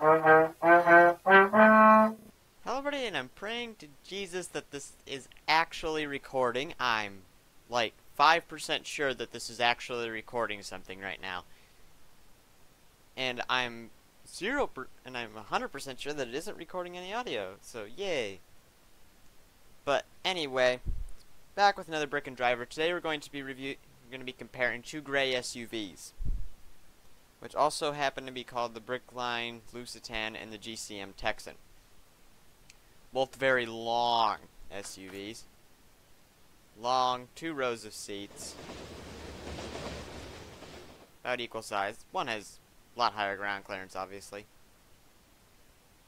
Hello everybody, and I'm praying to Jesus that this is actually recording. I'm like 5% sure that this is actually recording something right now. And I'm 100% sure that it isn't recording any audio, so yay. But anyway, back with another Brick and Driver. Today we're going to be comparing two gray SUVs, which also happen to be called the BrickLine Lusitan and the GCM Texan. Both very long SUVs. Long, 2 rows of seats. About equal size. One has a lot higher ground clearance, obviously.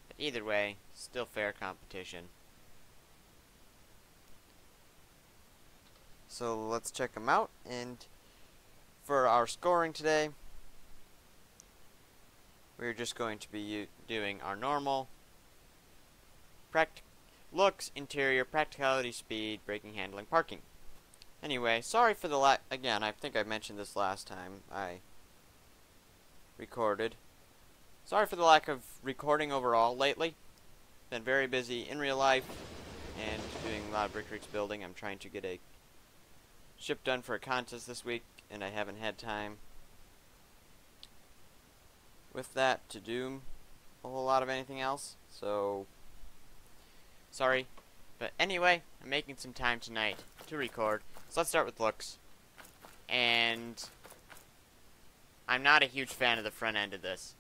But either way, still fair competition. So let's check them out. And for our scoring today, we're just going to be doing our normal looks, interior, practicality, speed, braking, handling, parking. Anyway, sorry for the again, I think I mentioned this last time I recorded. Sorry for the lack of recording overall lately. Been very busy in real life and doing a lot of brick rigs building. I'm trying to get a ship done for a contest this week, and I haven't had time with that to do a whole lot of anything else, so sorry. But anyway, I'm making some time tonight to record. So let's start with looks. And I'm not a huge fan of the front end of this.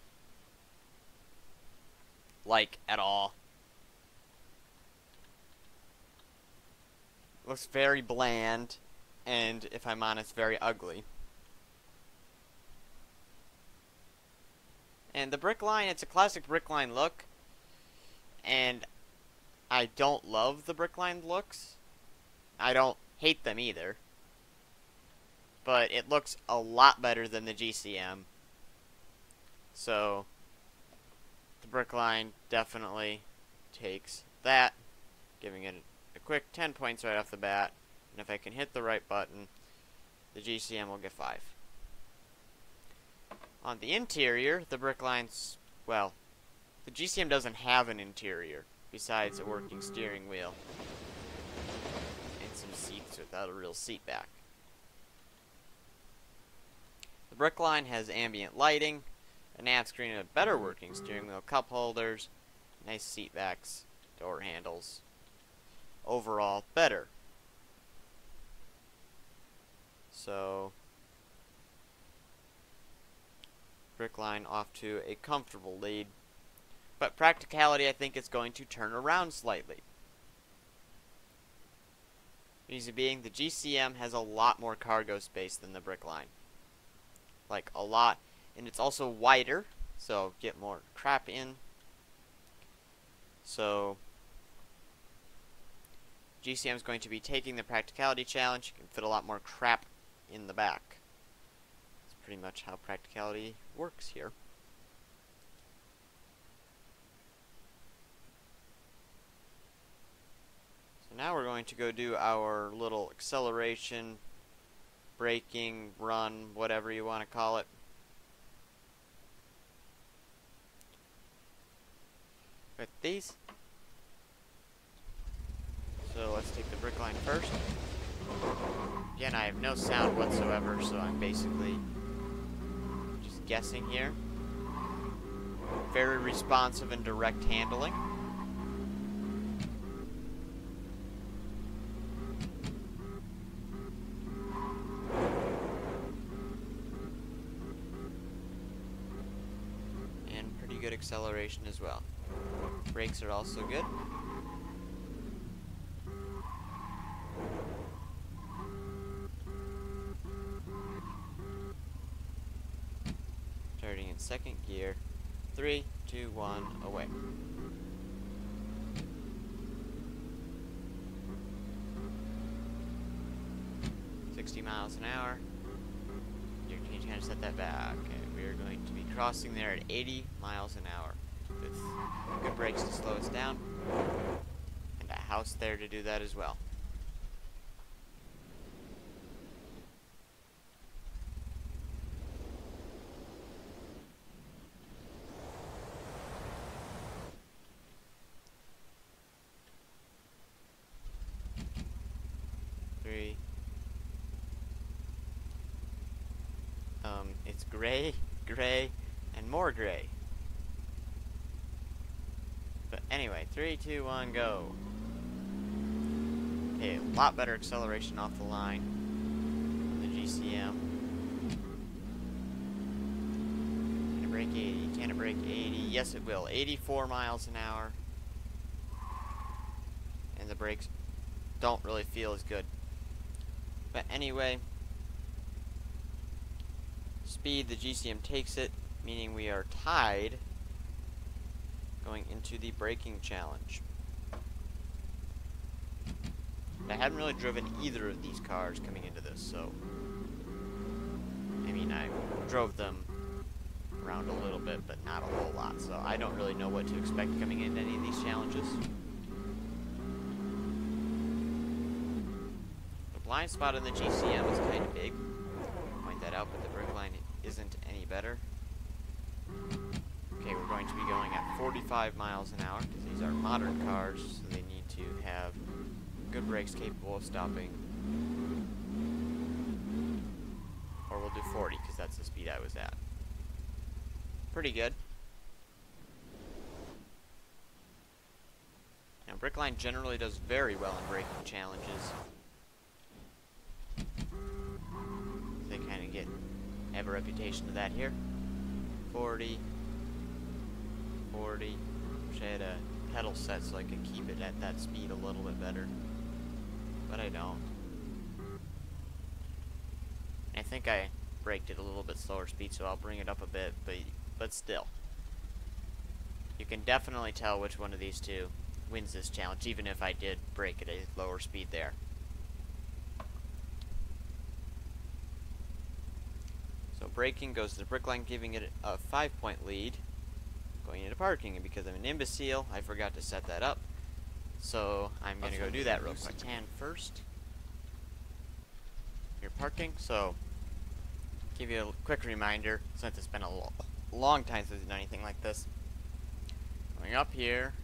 Like, at all. Looks very bland, and if I'm honest, very ugly. And the BrickLine, it's a classic BrickLine look, and I don't love the BrickLine looks. I don't hate them either. But it looks a lot better than the GCM. So, the BrickLine definitely takes that, giving it a quick 10 points right off the bat. And if I can hit the right button, the GCM will get 5. On the interior, the BrickLine's, well, the GCM doesn't have an interior besides a working steering wheel and some seats without a real seat back. The BrickLine has ambient lighting, a nav screen, and a better working steering wheel, cup holders, nice seat backs, door handles. Overall, better. So, BrickLine off to a comfortable lead. But practicality, I think, is going to turn around slightly. Reason being, the GCM has a lot more cargo space than the BrickLine. Like, a lot. And it's also wider, so get more crap in. So, GCM is going to be taking the practicality challenge. You can fit a lot more crap in the back. That's pretty much how practicality works here. Now we're going to go do our little acceleration, braking, run, whatever you want to call it. With these. So let's take the BrickLine first. Again, I have no sound whatsoever, so I'm basically just guessing here. Very responsive and direct handling. Good acceleration as well. Brakes are also good. Starting in second gear. 3, 2, 1, away. miles an hour. You can kind of set that back. We are going to be crossing there at 80 miles an hour with good brakes to slow us down and a house there to do that as well. it's gray, gray, and more gray. But anyway, 3, 2, 1, go. Okay, a lot better acceleration off the line on the GCM. Can it break 80? Can it break 80? Yes, it will. 84 miles an hour. And the brakes don't really feel as good. But anyway, speed, the GCM takes it, meaning we are tied going into the braking challenge. I haven't really driven either of these cars coming into this, so I mean, I drove them around a little bit, but not a whole lot, so I don't really know what to expect coming into any of these challenges. The blind spot in the GCM is kind of big. I'll point that out, but the BrickLine isn't any better. Okay, we're going to be going at 45 miles an hour, because these are modern cars, so they need to have good brakes capable of stopping. Or we'll do 40, because that's the speed I was at. Pretty good. Now, BrickLine generally does very well in braking challenges. They kind of have a reputation of that here. 40. 40. Wish I had a pedal set so I could keep it at that speed a little bit better. But I don't. I think I braked it a little bit slower speed, so I'll bring it up a bit, but still. You can definitely tell which one of these two wins this challenge, even if I did brake at a lower speed there. So braking goes to the BrickLine, giving it a 5-point lead. Going into parking, and because I'm an imbecile, I forgot to set that up. So I'm going to go do that real quick. And first, you're parking, so give you a quick reminder, since it's been a long time since I've done anything like this. Going up here,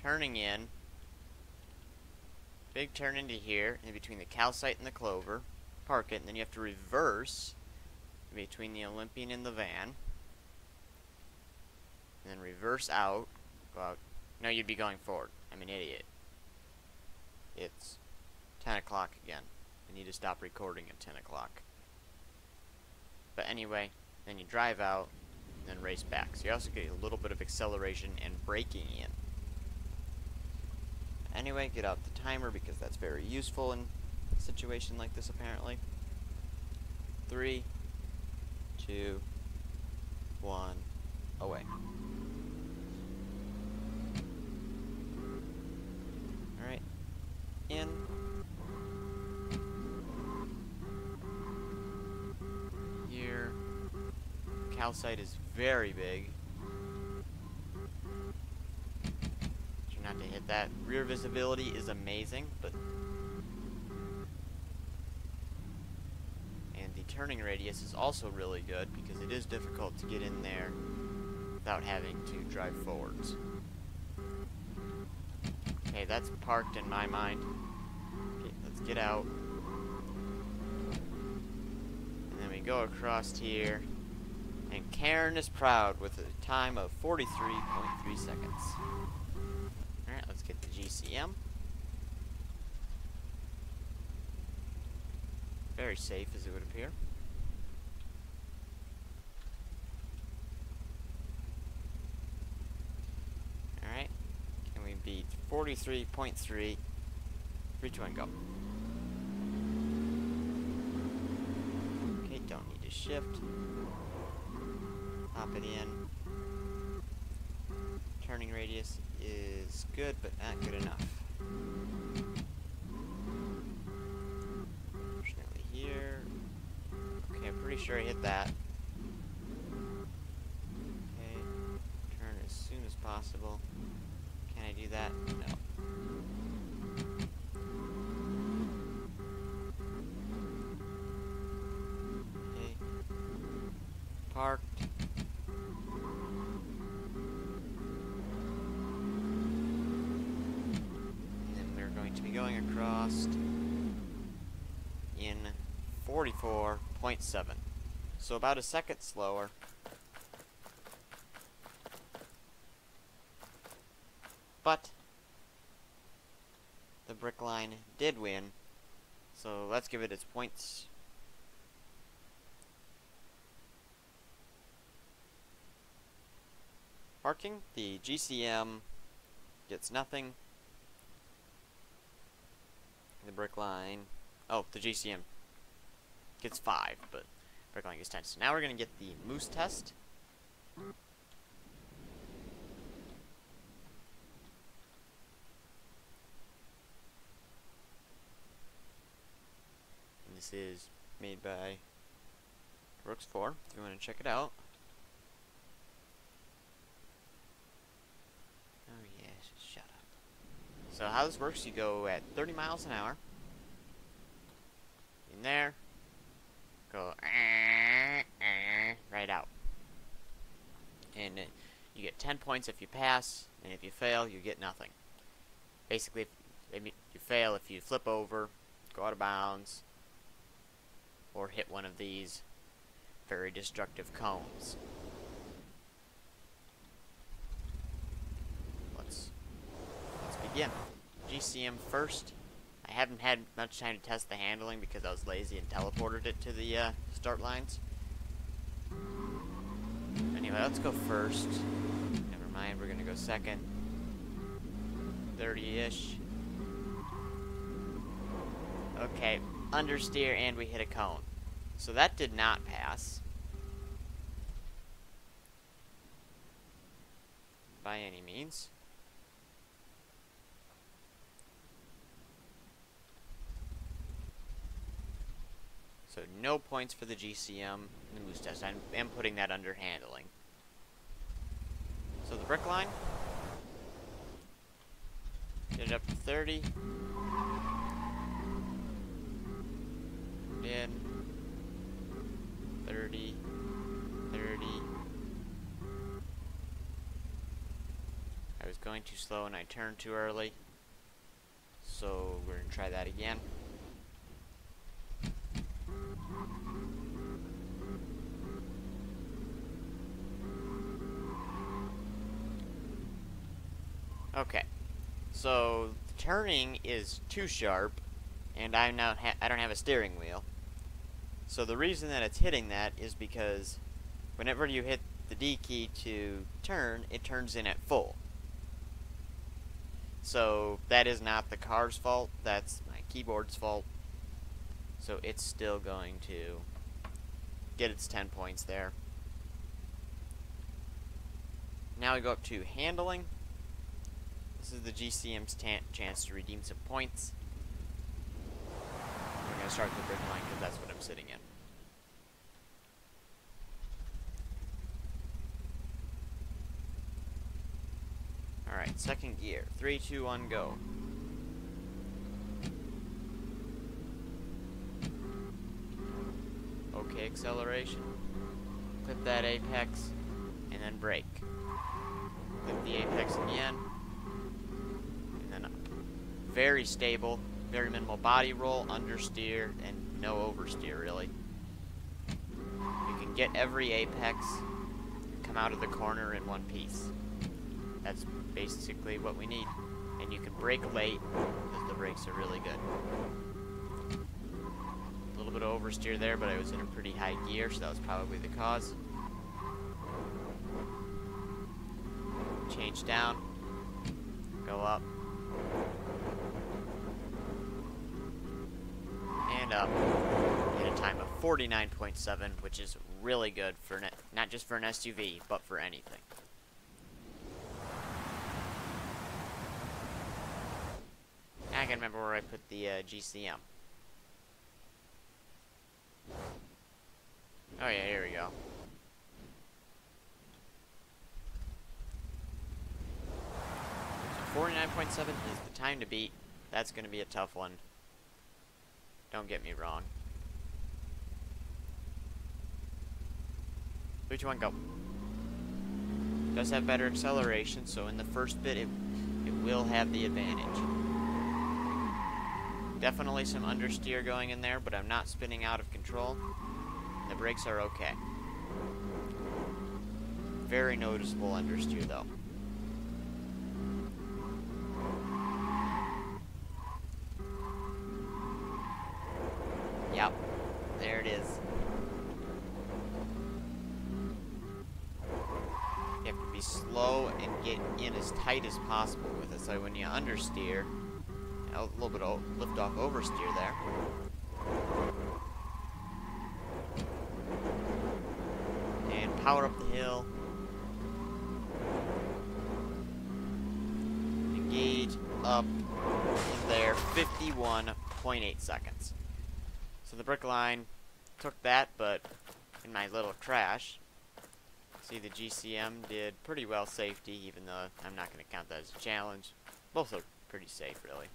turning in, big turn into here, in between the calcite and the clover, park it, and then you have to reverse between the Olympian and the van, and then reverse out, go out. No, you'd be going forward. I'm an idiot. It's 10 o'clock again. I need to stop recording at 10 o'clock. But anyway, then you drive out, and then race back. So you also get a little bit of acceleration and braking in. Anyway, get out the timer because that's very useful in a situation like this apparently. 3, 2, 1, away. Alright, in. Here. Calcite is very big. Try not to hit that. Rear visibility is amazing, but and the turning radius is also really good because it is difficult to get in there without having to drive forwards. Okay, that's parked in my mind. Okay, let's get out. And then we go across here. And Karen is proud with a time of 43.3 seconds. Alright, let's get the GCM. Very safe, as it would appear. Alright. Can we beat 43.3? 3, 2, 1, go. Okay, don't need to shift. Pop it in. Turning radius is good, but not good enough. Unfortunately here. Okay, I'm pretty sure I hit that. Okay, turn as soon as possible. Can I do that? No. Okay. Parked. Going across in 44.7. So about a second slower. But the BrickLine did win. So let's give it its points. Parking, the GCM gets nothing. The BrickLine, oh, the GCM gets 5, but BrickLine gets 10. So now we're going to get the moose test. And this is made by Brooks 4, if you want to check it out. Oh yeah, shut up. So how this works, you go at 30 miles an hour. In there. Go right out. And you get 10 points if you pass, and if you fail, you get nothing. Basically, if you fail if you flip over, go out of bounds, or hit one of these very destructive cones. Let's begin. GCM first. I haven't had much time to test the handling because I was lazy and teleported it to the start lines. Anyway, let's go first. Never mind, we're gonna go second. 30-ish. Okay, understeer and we hit a cone. So that did not pass. By any means. So no points for the GCM and the moose test. I am putting that under handling. So the BrickLine. Get it up to 30. In 30, 30. I was going too slow and I turned too early. So we're going to try that again. Okay, so the turning is too sharp, and I don't have a steering wheel. So the reason that it's hitting that is because whenever you hit the D key to turn, it turns in at full. So that is not the car's fault, that's my keyboard's fault. So it's still going to get its 10 points there. Now we go up to handling. This is the GCM's chance to redeem some points. We're going to start with the BrickLine because that's what I'm sitting in. Alright, second gear. 3, 2, 1, go. Okay, acceleration. Clip that apex, and then brake. Clip the apex again. Very stable, very minimal body roll, understeer, and no oversteer really. You can get every apex, come out of the corner in one piece. That's basically what we need. And you can brake late, because the brakes are really good. A little bit of oversteer there, but I was in a pretty high gear, so that was probably the cause. Change down, go up. And up in a time of 49.7, which is really good for not just for an SUV, but for anything. Now I can remember where I put the GCM. Oh yeah, here we go. So 49.7 is the time to beat. That's going to be a tough one. Don't get me wrong. 3, 2, 1, go. Does have better acceleration, so in the first bit it will have the advantage. Definitely some understeer going in there, but I'm not spinning out of control. The brakes are okay. Very noticeable understeer, though. Yep, there it is. You have to be slow and get in as tight as possible with it, so when you understeer, a little bit of lift off oversteer there. And power up the hill. Engage up in there, 51.8 seconds. So the BrickLine took that, but in my little crash, see the GCM did pretty well safety, even though I'm not going to count that as a challenge. Both are pretty safe, really.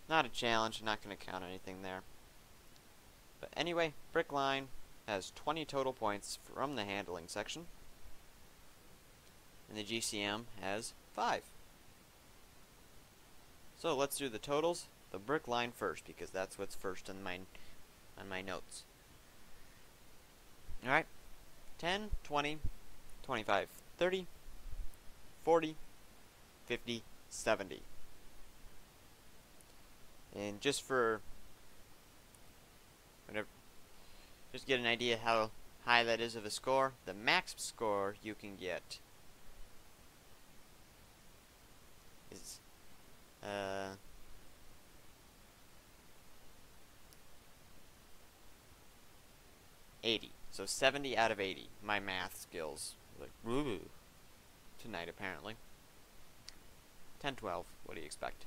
Not a challenge, I'm not going to count anything there. But anyway, BrickLine has 20 total points from the handling section, and the GCM has 5. So let's do the totals. The BrickLine first, because that's what's first on my notes. Alright. 10, 20, 25, 30, 40, 50, 70. And just for whatever, just get an idea how high that is of a score, the max score you can get is 80. So 70 out of 80. My math skills, like, woo tonight apparently. 10, 12. What do you expect?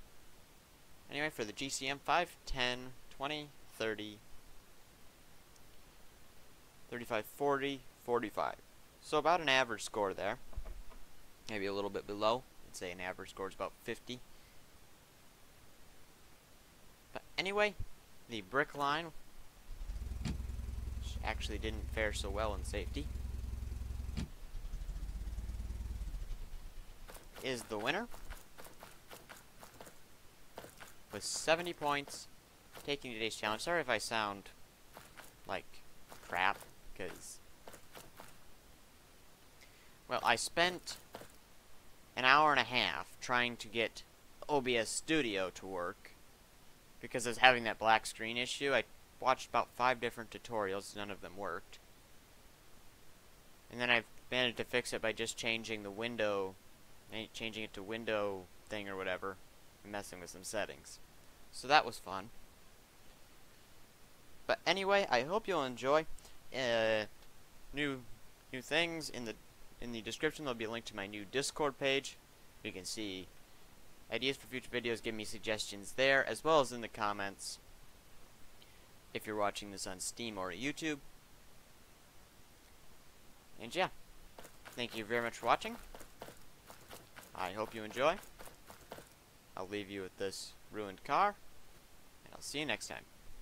Anyway, for the GCM, 5, 10, 20, 30, 35, 40, 45. So about an average score there. Maybe a little bit below. I'd say an average score is about 50. But anyway, the BrickLine actually didn't fare so well in safety, is the winner with 70 points, taking today's challenge. Sorry if I sound like crap, because, well, I spent an hour and a half trying to get OBS Studio to work because I was having that black screen issue. I watched about 5 different tutorials, none of them worked. And then I've managed to fix it by just changing the window, changing it to window thing or whatever, and messing with some settings. So that was fun. But anyway, I hope you'll enjoy. New things in the description. There'll be a link to my new Discord page. You can see ideas for future videos, give me suggestions there, as well as in the comments if you're watching this on Steam or YouTube. And yeah, thank you very much for watching. I hope you enjoy. I'll leave you with this ruined car, and I'll see you next time.